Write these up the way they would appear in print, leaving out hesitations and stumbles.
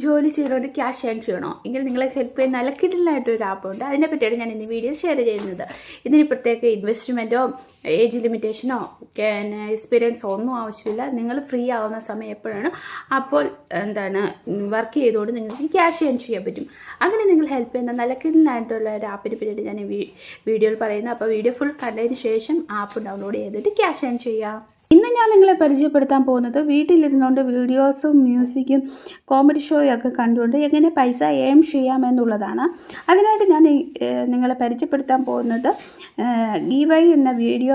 ജോലി ചെയ്തുകൊണ്ട് cash earn ചെയ്യണോ എങ്കിൽ നിങ്ങളെ ഹെൽപ്പ് ചെയ്യുന്ന നല്ല കിടിലായിട്ടൊരു ആപ്പുണ്ട്. അതിനെ പറ്റിയാണ് ഞാൻ ഇന്ന് വീഡിയോ ഷെയർ ചെയ്യുന്നത്. ഇതിന് പ്രത്യേക ഇൻവെസ്റ്റ്മെൻറ്റോ ഏജ് ലിമിറ്റേഷനോ എക്സ്പീരിയൻസോ ഒന്നും ആവശ്യമില്ല. നിങ്ങൾ ഫ്രീ ആവുന്ന സമയം എപ്പോഴാണ് അപ്പോൾ വർക്ക് ചെയ്തുകൊണ്ട് നിങ്ങൾക്ക് ക്യാഷ് ഏൺ ചെയ്യാൻ പറ്റും. അങ്ങനെ നിങ്ങൾ ഹെൽപ്പ് ചെയ്യുന്ന നല്ല കിടിലായിട്ടുള്ള ഒരു ആപ്പിനെ പറ്റിയിട്ട് ഞാൻ ഈ വീഡിയോയിൽ പറയുന്നത്. അപ്പോൾ വീഡിയോ ഫുൾ കണ്ടതിന് ശേഷം ആപ്പ് ഡൗൺലോഡ് ചെയ്തിട്ട് ക്യാഷ് ഏൺ ചെയ്യാം. ഇന്ന് ഞാൻ നിങ്ങളെ പരിചയപ്പെടുത്താൻ പോകുന്നത് വീട്ടിലിരുന്നുകൊണ്ട് വീഡിയോസും മ്യൂസിക്കും കോമഡി ഷോയൊക്കെ കണ്ടുകൊണ്ട് എങ്ങനെ പൈസ ഏൺ ചെയ്യാമെന്നുള്ളതാണ്. അതിനായിട്ട് ഞാൻ നിങ്ങളെ പരിചയപ്പെടുത്താൻ പോകുന്നത് ഗീവൈ എന്ന വീഡിയോ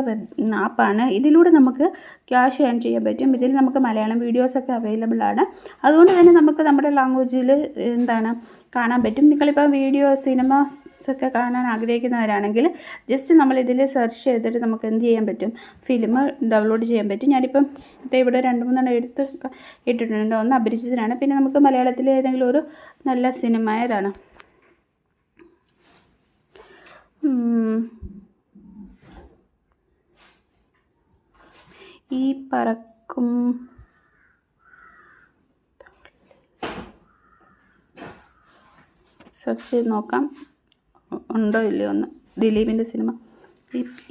ആപ്പാണ്. ഇതിലൂടെ നമുക്ക് ക്യാഷ് ഏൺ ചെയ്യാൻ പറ്റും. ഇതിൽ നമുക്ക് മലയാളം വീഡിയോസൊക്കെ അവൈലബിൾ ആണ്. അതുകൊണ്ട് തന്നെ നമുക്ക് നമ്മുടെ ലാംഗ്വേജിൽ കാണാൻ പറ്റും. നിങ്ങളിപ്പോൾ വീഡിയോ സിനിമാസൊക്കെ കാണാൻ ആഗ്രഹിക്കുന്നവരാണെങ്കിൽ ജസ്റ്റ് നമ്മളിതിൽ സെർച്ച് ചെയ്തിട്ട് നമുക്ക് എന്ത് ചെയ്യാൻ പറ്റും, ഫിലിം ഡൗൺലോഡ് ചെയ്യാൻ പറ്റും. ഞാനിപ്പം ഇവിടെ 2-3 എടുത്ത് ഇട്ടിട്ടുണ്ട്. ഒന്ന് അപരിചിതനാണ്, പിന്നെ നമുക്ക് മലയാളത്തിൽ ഏതെങ്കിലും ഒരു നല്ല സിനിമ ഏതാണ്, ഈ പറക്കും സെർച്ച് ചെയ്ത് നോക്കാം ഉണ്ടോ ഇല്ലയോ ഒന്ന്. ദിലീപിൻ്റെ സിനിമ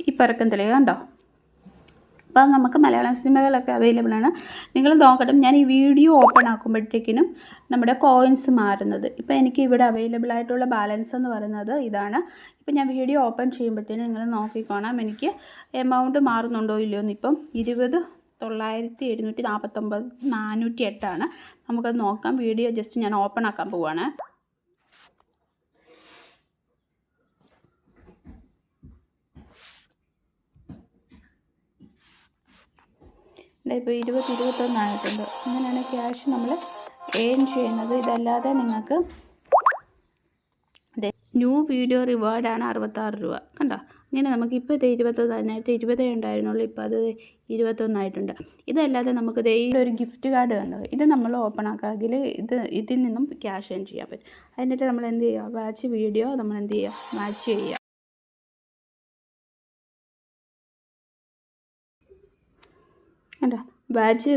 ഈ പറക്കും തെളിയുക കണ്ടോ. അപ്പോൾ നമുക്ക് മലയാളം സിനിമകളൊക്കെ അവൈലബിൾ ആണ്. നിങ്ങൾ നോക്കട്ടെ. ഞാൻ ഈ വീഡിയോ ഓപ്പൺ ആക്കുമ്പോഴത്തേക്കിനും നമ്മുടെ കോയിൻസ് മാറുന്നത്. ഇപ്പോൾ എനിക്ക് ഇവിടെ അവൈലബിൾ ആയിട്ടുള്ള ബാലൻസ് എന്ന് പറയുന്നത് ഇതാണ്. ഇപ്പോൾ ഞാൻ വീഡിയോ ഓപ്പൺ ചെയ്യുമ്പോഴത്തേനും നിങ്ങൾ നോക്കിക്കോണം എനിക്ക് എമൗണ്ട് മാറുന്നുണ്ടോ ഇല്ലയോ എന്ന്. ഇപ്പം 20,749 408 നമുക്കത് നോക്കാം. വീഡിയോ ജസ്റ്റ് ഞാൻ ഓപ്പൺ ആക്കാൻ പോവുകയാണ്. ഇപ്പോൾ 20-21 ആയിട്ടുണ്ട്. അങ്ങനെയാണ് ക്യാഷ് നമ്മൾ ഏൺ ചെയ്യുന്നത്. ഇതല്ലാതെ നിങ്ങൾക്ക് ന്യൂ വീഡിയോ റിവാർഡാണ് 66 രൂപ കണ്ടോ. ഇങ്ങനെ നമുക്ക് ഇപ്പോൾ 21, നേരത്തെ 20 ഉണ്ടായിരുന്നുള്ളൂ, ഇപ്പോൾ അത് 21 ആയിട്ടുണ്ട്. ഇതല്ലാതെ നമുക്ക് ഒരു ഗിഫ്റ്റ് കാർഡ് കണ്ടോ. ഇത് നമ്മൾ ഓപ്പൺ ആക്കാമെങ്കിൽ ഇതിൽ നിന്നും ക്യാഷ് ഏൺ ചെയ്യാൻ പറ്റും. അതിനിട്ട് നമ്മൾ എന്ത് ചെയ്യുക, വാച്ച് വീഡിയോ നമ്മൾ എന്ത് ചെയ്യുക, വാച്ച് ചെയ്യുക. കണ്ടോ, വാച്ച്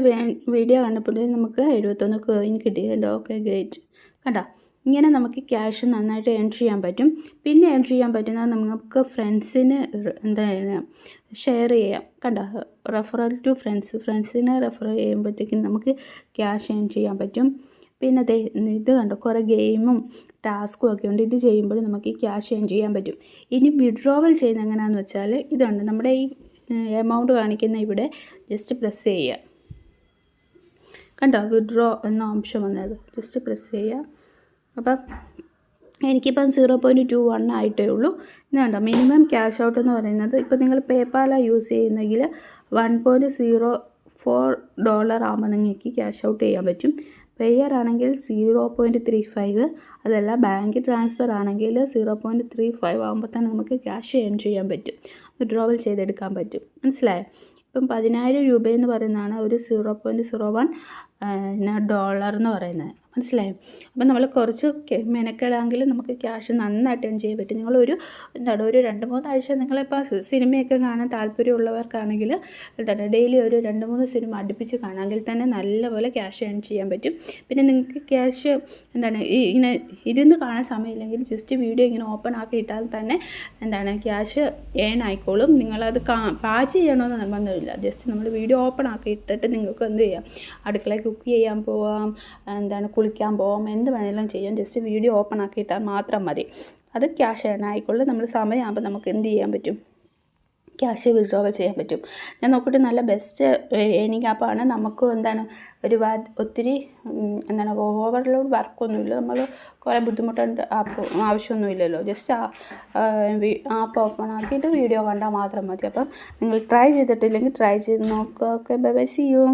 വീഡിയോ കണ്ടപ്പോൾ നമുക്ക് 71 കോയിൻ കിട്ടി. കണ്ടോ, ഓക്കെ ഗ്രേറ്റ്. കണ്ടോ, ഇങ്ങനെ നമുക്ക് ക്യാഷ് നന്നായിട്ട് ഏൺ ചെയ്യാൻ പറ്റും. പിന്നെ ഏൺ ചെയ്യാൻ പറ്റുന്നത് നമുക്ക് ഫ്രണ്ട്സിന് ഷെയർ ചെയ്യാം. കണ്ടോ, റെഫറൽ ടു ഫ്രണ്ട്സിനെ റെഫർ ചെയ്യുമ്പോഴത്തേക്കും നമുക്ക് ക്യാഷ് ഏൺ ചെയ്യാൻ പറ്റും. പിന്നെ ഇത് കണ്ടോ, കുറേ ഗെയിമും ടാസ്കും ഒക്കെ ഉണ്ട്. ഇത് ചെയ്യുമ്പോൾ നമുക്ക് ഈ ക്യാഷ് ഏൺ ചെയ്യാൻ പറ്റും. ഇനി വിഡ്രോവൽ ചെയ്യുന്നത് എങ്ങനെയാണെന്ന് വെച്ചാൽ ഇതുണ്ട്, നമ്മുടെ ഈ എമൗണ്ട് കാണിക്കുന്ന ഇവിടെ ജസ്റ്റ് പ്രസ് ചെയ്യുക. കണ്ടോ, വിഡ്രോ എന്ന ഓപ്ഷൻ വന്നത്, ജസ്റ്റ് പ്രസ് ചെയ്യുക. അപ്പം എനിക്കിപ്പം 0.21 ആയിട്ടേ ഉള്ളൂ. ഇത് കണ്ടോ, മിനിമം ക്യാഷ് ഔട്ട് എന്ന് പറയുന്നത് ഇപ്പോൾ നിങ്ങൾ പേപ്പാലാണ് യൂസ് ചെയ്യുന്നെങ്കിൽ $1.04 ആകുമ്പോൾ നിങ്ങൾക്ക് ക്യാഷ് ഔട്ട് ചെയ്യാൻ പറ്റും. പെയർ ആണെങ്കിൽ 0.35, അതല്ല ബാങ്ക് ട്രാൻസ്ഫർ ആണെങ്കിൽ 0.35 ആകുമ്പോൾ തന്നെ നമുക്ക് ക്യാഷ് ഏൺ ചെയ്യാൻ പറ്റും, വിഡ്രോവൽ ചെയ്തെടുക്കാൻ പറ്റും. മനസ്സിലായോ? ഇപ്പം 10,000 രൂപയെന്ന് പറയുന്നതാണ് ഒരു $0.01 എന്ന് പറയുന്നത്. മനസ്സിലായോ? അപ്പം നമ്മൾ കുറച്ച് മെനക്കെടാമെങ്കിൽ നമുക്ക് ക്യാഷ് നന്നായിട്ട് ഏൺ ചെയ്യാൻ പറ്റും. നിങ്ങളൊരു ഒരു 2-3 ആഴ്ച നിങ്ങളിപ്പോൾ സിനിമയൊക്കെ കാണാൻ താല്പര്യമുള്ളവർക്കാണെങ്കിൽ ഡെയിലി ഒരു 2-3 സിനിമ അടുപ്പിച്ച് കാണാമെങ്കിൽ തന്നെ നല്ലപോലെ ക്യാഷ് ഏൺ ചെയ്യാൻ പറ്റും. പിന്നെ നിങ്ങൾക്ക് ക്യാഷ് ഇങ്ങനെ ഇരുന്ന് കാണാൻ സമയമില്ലെങ്കിൽ ജസ്റ്റ് വീഡിയോ ഇങ്ങനെ ഓപ്പൺ ആക്കി ഇട്ടാൽ തന്നെ ക്യാഷ് ഏൺ ആയിക്കോളും. നിങ്ങളത് പാച്ച് ചെയ്യണമെന്ന് നിർബന്ധമില്ല. ജസ്റ്റ് നമ്മൾ വീഡിയോ ഓപ്പൺ ആക്കി ഇട്ടിട്ട് നിങ്ങൾക്ക് എന്ത് ചെയ്യാം, അടുക്കളയിൽ കുക്ക് ചെയ്യാൻ പോവാം, കുളിക്കാൻ പോകാം, എന്ത് വേണമെങ്കിലും ചെയ്യാം. ജസ്റ്റ് വീഡിയോ ഓപ്പൺ ആക്കിയിട്ടാൽ മാത്രം മതി. അത് ക്യാഷ് ഏൺ ആയിക്കോളും. നമ്മൾ സമയമാകുമ്പോൾ നമുക്ക് എന്ത് ചെയ്യാൻ പറ്റും, ക്യാഷ് വിഡ്രോവൽ ചെയ്യാൻ പറ്റും. ഞാൻ നോക്കിയിട്ട് നല്ല ബെസ്റ്റ് ഏണിംഗ് ആപ്പാണ്. നമുക്ക് ഒത്തിരി ഓവർലോഡ് വർക്കൊന്നുമില്ല. നമ്മൾ കുറേ ബുദ്ധിമുട്ടുണ്ട് ആവശ്യമൊന്നുമില്ലല്ലോ. ജസ്റ്റ് ആപ്പ് ഓപ്പൺ ആക്കിയിട്ട് വീഡിയോ കണ്ടാൽ മാത്രം മതി. അപ്പം നിങ്ങൾ ട്രൈ ചെയ്തിട്ടില്ലെങ്കിൽ ട്രൈ ചെയ്ത് നോക്കുക. Okay, bye bye, see U.